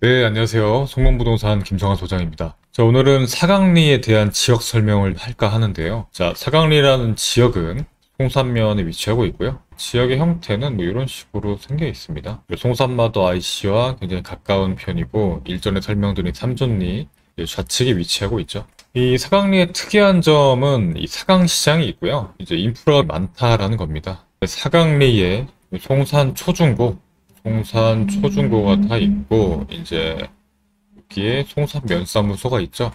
네, 안녕하세요. 송문부동산 김성환 소장입니다. 자, 오늘은 사강리에 대한 지역 설명을 할까 하는데요. 자, 사강리라는 지역은 송산면에 위치하고 있고요. 지역의 형태는 이런 식으로 생겨 있습니다. 송산마도 IC와 굉장히 가까운 편이고, 일전에 설명드린 삼존리 좌측에 위치하고 있죠. 이 사강리의 특이한 점은 이 사강시장이 있고요. 이제 인프라가 많다라는 겁니다. 사강리에 송산 초중고, 송산 초중고가 다 있고, 이제 여기에 송산 면사무소가 있죠.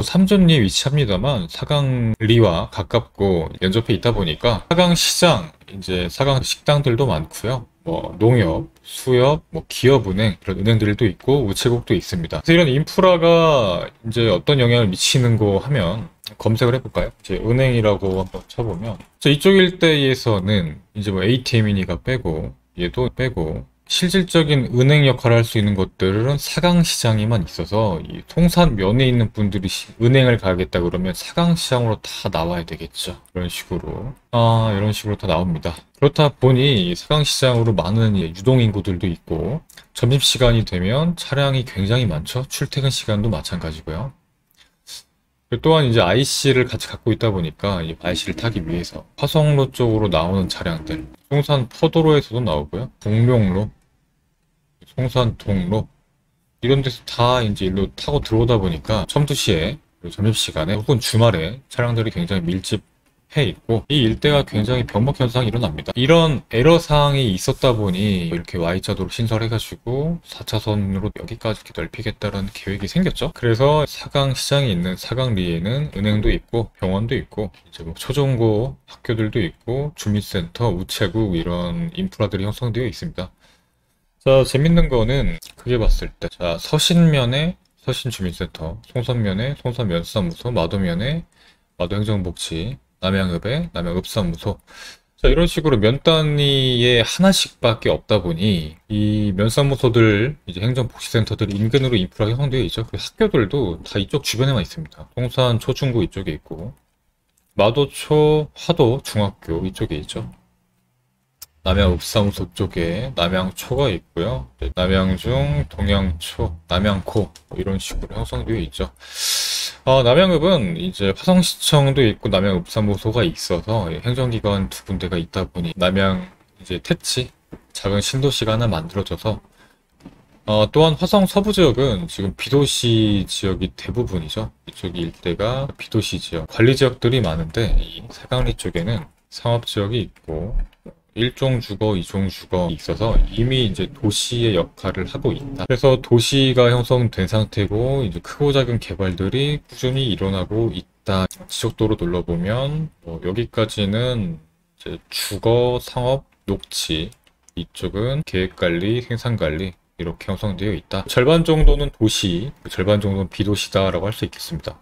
삼존리에 위치합니다만 사강리와 가깝고 연접해 있다 보니까 사강시장, 이제 사강 식당들도 많고요. 뭐 농협, 수협, 뭐 기업은행 이런 은행들도 있고 우체국도 있습니다. 그래서 이런 인프라가 이제 어떤 영향을 미치는 거 하면 검색을 해볼까요? 이제 은행이라고 한번 쳐보면 이쪽 일대에서는 이제 뭐 ATM이니까 빼고 얘도 빼고 실질적인 은행 역할을 할 수 있는 것들은 사강시장에만 있어서 이 송산면에 있는 분들이 은행을 가겠다 그러면 사강시장으로 다 나와야 되겠죠. 이런 식으로 다 나옵니다. 그렇다 보니 이 사강시장으로 많은 유동인구들도 있고 점심시간이 되면 차량이 굉장히 많죠. 출퇴근 시간도 마찬가지고요. 또한 이제 IC를 같이 갖고 있다 보니까 이 IC를 타기 위해서 화성로 쪽으로 나오는 차량들, 송산 포도로에서도 나오고요. 동룡로, 송산 동로 이런 데서 다 이제 일로 타고 들어오다 보니까 첨두시에 점심시간에 혹은 주말에 차량들이 굉장히 밀집해 있고 이 일대가 굉장히 병목 현상이 일어납니다. 이런 애로 사항이 있었다 보니 이렇게 Y자도로 신설해가지고 4차선으로 여기까지 이렇게 넓히겠다는 계획이 생겼죠. 그래서 사강시장에 있는 사강리에는 은행도 있고 병원도 있고 이제 뭐 초중고 학교들도 있고 주민센터, 우체국 이런 인프라들이 형성되어 있습니다. 자, 재밌는 거는 크게 봤을 때, 자, 서신면에 서신주민센터, 송산면에 송산면사무소, 마도면에 마도행정복지, 남양읍에 남양읍사무소. 자, 이런 식으로 면 단위에 하나씩밖에 없다 보니 이 면사무소들, 이제 행정복지센터들 인근으로 인프라가 형성되어 있죠. 그 학교들도 다 이쪽 주변에만 있습니다. 송산 초중고 이쪽에 있고, 마도초, 화도 중학교 이쪽에 있죠. 남양읍사무소 쪽에 남양초가 있고요. 남양중, 동양초, 남양코 뭐 이런 식으로 형성되어 있죠. 남양읍은 이제 화성시청도 있고 남양읍사무소가 있어서 행정기관 두 군데가 있다 보니 남양 이제 태치 작은 신도시가 하나 만들어져서 또한 화성 서부 지역은 지금 비도시 지역이 대부분이죠. 이쪽 일대가 비도시 지역, 관리 지역들이 많은데 이 사강리 쪽에는 상업 지역이 있고 일종 주거, 이종 주거 있어서 이미 이제 도시의 역할을 하고 있다. 그래서 도시가 형성된 상태고 이제 크고 작은 개발들이 꾸준히 일어나고 있다. 지속도로 둘러보면 여기까지는 이제 주거, 상업, 녹지 이쪽은 계획관리, 생산관리 이렇게 형성되어 있다. 절반 정도는 도시, 절반 정도는 비도시다라고 할 수 있겠습니다.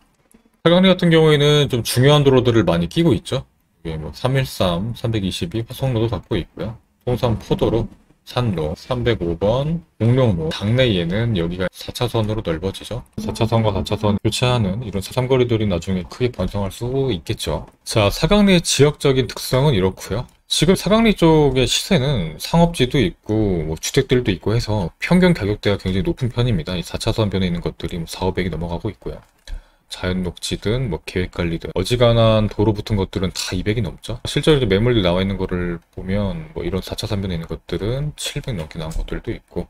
사강리 같은 경우에는 좀 중요한 도로들을 많이 끼고 있죠. 이게 뭐 313, 322 화성로도 갖고 있고요. 송산 포도로, 산로, 305번, 공룡로, 당내에는 여기가 4차선으로 넓어지죠. 4차선과 4차선 교차하는 이런 사삼거리들이 나중에 크게 번성할 수 있겠죠. 자, 사강리의 지역적인 특성은 이렇고요. 지금 사강리 쪽의 시세는 상업지도 있고 뭐 주택들도 있고 해서 평균 가격대가 굉장히 높은 편입니다. 이 4차선 변에 있는 것들이 뭐 4, 500이 넘어가고 있고요. 자연 녹지든 뭐 계획관리든 어지간한 도로 붙은 것들은 다 200이 넘죠. 실제로 매물이 나와 있는 거를 보면 뭐 이런 4차 3변에 있는 것들은 700 넘게 나온 것들도 있고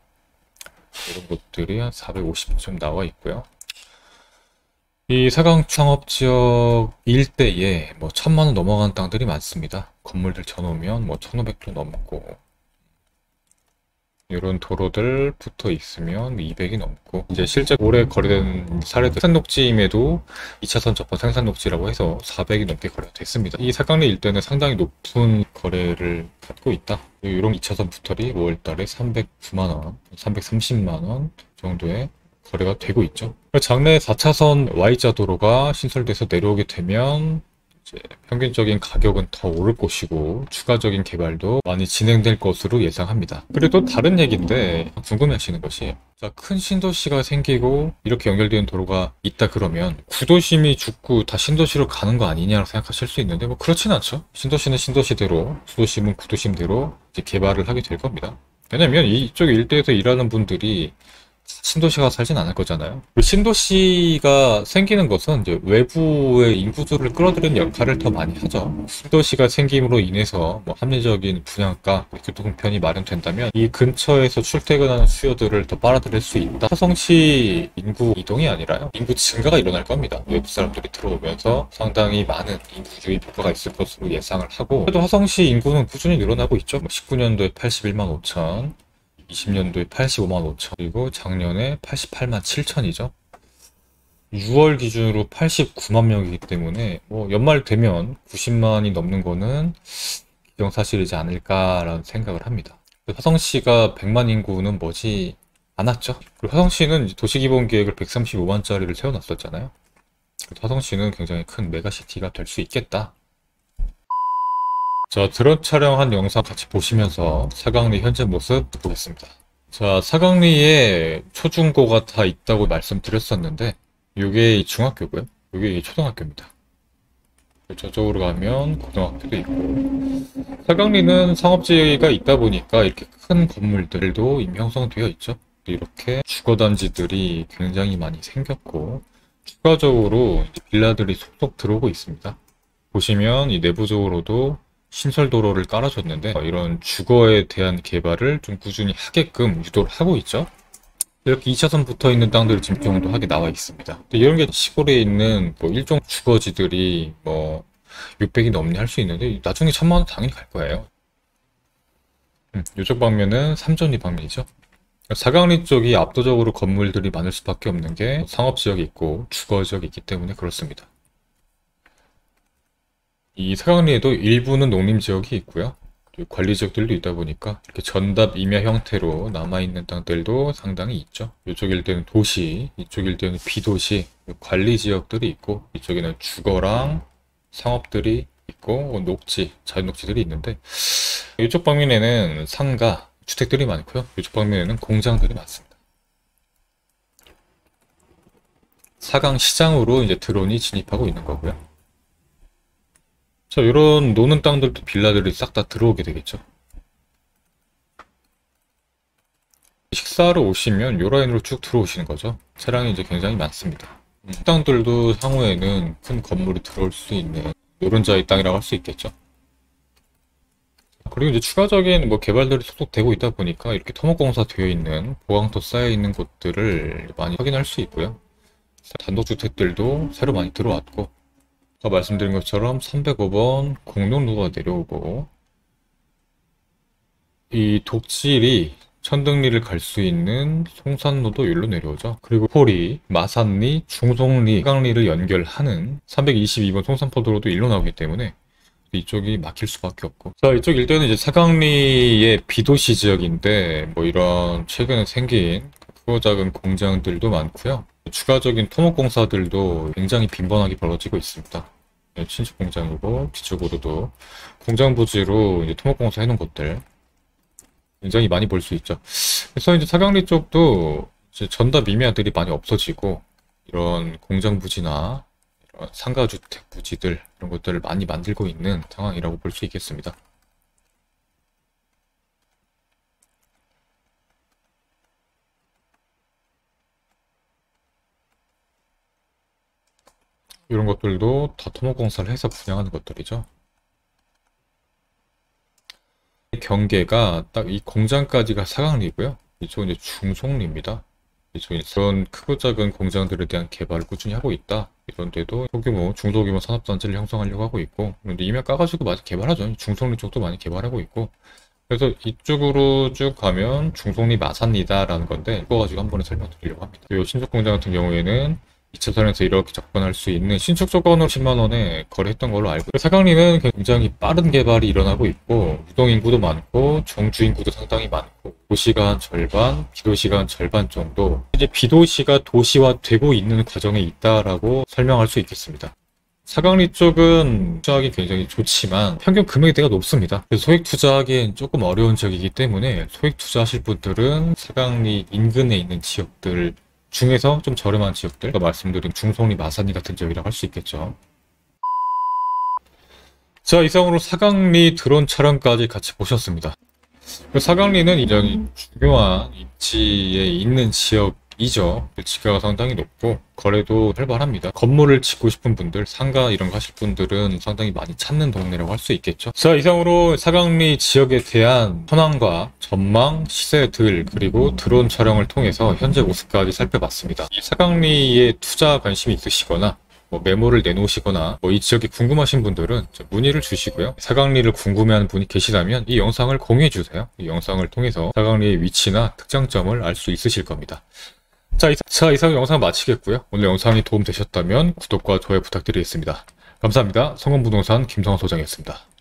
이런 것들이 한 450쯤 나와 있고요. 이 사강 창업지역 일대에 뭐 1000만 원 넘어가는 땅들이 많습니다. 건물들 쳐놓으면 뭐 1500도 넘고 이런 도로들 붙어 있으면 200이 넘고 이제 실제 올해 거래된 사례들 생산녹지임에도 2차선 접한 생산녹지라고 해서 400이 넘게 거래가 됐습니다. 이 사강리 일대는 상당히 높은 거래를 갖고 있다. 이런 2차선 부터리 5월달에 309만원, 330만원 정도의 거래가 되고 있죠. 장래 4차선 Y자 도로가 신설돼서 내려오게 되면 이제 평균적인 가격은 더 오를 것이고 추가적인 개발도 많이 진행될 것으로 예상합니다. 그리고 또 다른 얘기인데 궁금해하시는 것이 자, 큰 신도시가 생기고 이렇게 연결되는 도로가 있다 그러면 구도심이 죽고 다 신도시로 가는 거 아니냐고 생각하실 수 있는데 뭐 그렇진 않죠. 신도시는 신도시대로 구도심은 구도심대로 이제 개발을 하게 될 겁니다. 왜냐면 이쪽 일대에서 일하는 분들이 신도시가 살진 않을 거잖아요. 그 신도시가 생기는 것은 이제 외부의 인구들을 끌어들이는 역할을 더 많이 하죠. 신도시가 생김으로 인해서 뭐 합리적인 분양가, 교통편이 마련된다면 이 근처에서 출퇴근하는 수요들을 더 빨아들일 수 있다. 화성시 인구 이동이 아니라요. 인구 증가가 일어날 겁니다. 외부 사람들이 들어오면서 상당히 많은 인구주의 효과가 있을 것으로 예상을 하고, 그래도 화성시 인구는 꾸준히 늘어나고 있죠. 19년도에 81만 5천, 20년도에 85만 5천, 그리고 작년에 88만 7천이죠. 6월 기준으로 89만 명이기 때문에 뭐 연말 되면 90만이 넘는 거는 기정사실이지 않을까라는 생각을 합니다. 화성시가 100만 인구는 머지 않았죠. 그리고 화성시는 도시기본계획을 135만짜리를 세워놨었잖아요. 화성시는 굉장히 큰 메가시티가 될 수 있겠다. 자, 드론 촬영한 영상 같이 보시면서 사강리 현재 모습 보겠습니다. 자, 사강리에 초중고가 다 있다고 말씀드렸었는데 이게 중학교고요. 이게 초등학교입니다. 저쪽으로 가면 고등학교도 있고, 사강리는 상업지가 있다 보니까 이렇게 큰 건물들도 이미 형성되어 있죠. 이렇게 주거단지들이 굉장히 많이 생겼고, 추가적으로 빌라들이 속속 들어오고 있습니다. 보시면 이 내부적으로도 신설도로를 깔아줬는데 이런 주거에 대한 개발을 좀 꾸준히 하게끔 유도를 하고 있죠. 이렇게 2차선 붙어 있는 땅들이 지금 경도하게 나와 있습니다. 이런 게 시골에 있는 뭐 일종 주거지들이 뭐 600이 넘네 할 수 있는데 나중에 1000만 원 당연히 갈 거예요. 이쪽 방면은 삼전리 방면이죠. 사강리 쪽이 압도적으로 건물들이 많을 수밖에 없는 게 상업지역이 있고 주거지역이 있기 때문에 그렇습니다. 이 사강리에도 일부는 농림지역이 있고요. 관리지역들도 있다 보니까 이렇게 전답 임야 형태로 남아있는 땅들도 상당히 있죠. 이쪽 일대는 도시, 이쪽 일대는 비도시, 관리지역들이 있고, 이쪽에는 주거랑 상업들이 있고 녹지, 자연녹지들이 있는데, 이쪽 방면에는 상가, 주택들이 많고요. 이쪽 방면에는 공장들이 많습니다. 사강시장으로 이제 드론이 진입하고 있는 거고요. 자, 이런 노는 땅들도 빌라들이 싹 다 들어오게 되겠죠. 식사하러 오시면 요 라인으로 쭉 들어오시는 거죠. 차량이 이제 굉장히 많습니다. 땅들도 향후에는 큰 건물이 들어올 수 있는 노른자의 땅이라고 할 수 있겠죠. 그리고 이제 추가적인 뭐 개발들이 속속 되고 있다 보니까 이렇게 토목공사 되어 있는 보강토 쌓여 있는 곳들을 많이 확인할 수 있고요. 단독주택들도 새로 많이 들어왔고, 아까 말씀드린 것처럼 305번 공룡로가 내려오고, 이 독질이 천등리를 갈 수 있는 송산로도 여기로 내려오죠. 그리고 포리, 마산리, 중송리, 사강리를 연결하는 322번 송산포도로도 일로 나오기 때문에 이쪽이 막힐 수밖에 없고. 자, 이쪽 일대는 이제 사강리의 비도시 지역인데 뭐 이런 최근에 생긴 크고 작은 공장들도 많고요. 추가적인 토목공사들도 굉장히 빈번하게 벌어지고 있습니다. 신축 공장이고, 뒤쪽으로도 공장 부지로 이제 토목공사 해놓은 곳들 굉장히 많이 볼 수 있죠. 그래서 이제 사강리 쪽도 이제 전답 임야들이 많이 없어지고, 이런 공장 부지나 이런 상가주택 부지들, 이런 것들을 많이 만들고 있는 상황이라고 볼 수 있겠습니다. 이런 것들도 다 토목공사를 해서 분양하는 것들이죠. 경계가 딱 이 공장까지가 사강리고요. 이쪽은 이제 중송리입니다. 이쪽은 그런 크고 작은 공장들에 대한 개발을 꾸준히 하고 있다. 이런데도 소규모, 중소규모 산업단지를 형성하려고 하고 있고, 그런데 임야 까가지고 많이 개발하죠. 중송리 쪽도 많이 개발하고 있고, 그래서 이쪽으로 쭉 가면 중송리 마산리다라는 건데, 이거 가지고 한 번에 설명드리려고 합니다. 이 신축공장 같은 경우에는 2차선에서 이렇게 접근할 수 있는 신축 조건으로 10만원에 거래했던 걸로 알고, 사강리는 굉장히 빠른 개발이 일어나고 있고, 유동인구도 많고 정주인구도 상당히 많고, 도시가 한 절반, 비도시가 한 절반 정도, 이제 비도시가 도시화되고 있는 과정에 있다라고 설명할 수 있겠습니다. 사강리 쪽은 투자하기 굉장히 좋지만 평균 금액대가 높습니다. 그래서 소액 투자하기엔 조금 어려운 지역이기 때문에 소액 투자하실 분들은 사강리 인근에 있는 지역들 중에서 좀 저렴한 지역들, 아까 말씀드린 중송리, 마산리 같은 지역이라고 할 수 있겠죠. 자, 이상으로 사강리 드론 촬영까지 같이 보셨습니다. 사강리는 굉장히 중요한 입지에 있는 지역이죠. 지가가 상당히 높고 거래도 활발합니다. 건물을 짓고 싶은 분들, 상가 이런 거 하실 분들은 상당히 많이 찾는 동네라고 할 수 있겠죠. 자, 이상으로 사강리 지역에 대한 현황과 전망, 시세들, 그리고 드론 촬영을 통해서 현재 모습까지 살펴봤습니다. 이 사강리에 투자 관심이 있으시거나 메모를 내놓으시거나 이 지역이 궁금하신 분들은 문의를 주시고요. 사강리를 궁금해하는 분이 계시다면 이 영상을 공유해 주세요. 이 영상을 통해서 사강리의 위치나 특장점을 알 수 있으실 겁니다. 자, 이상 영상 마치겠고요. 오늘 영상이 도움되셨다면 구독과 좋아요 부탁드리겠습니다. 감사합니다. 성원부동산 김성환 소장이었습니다.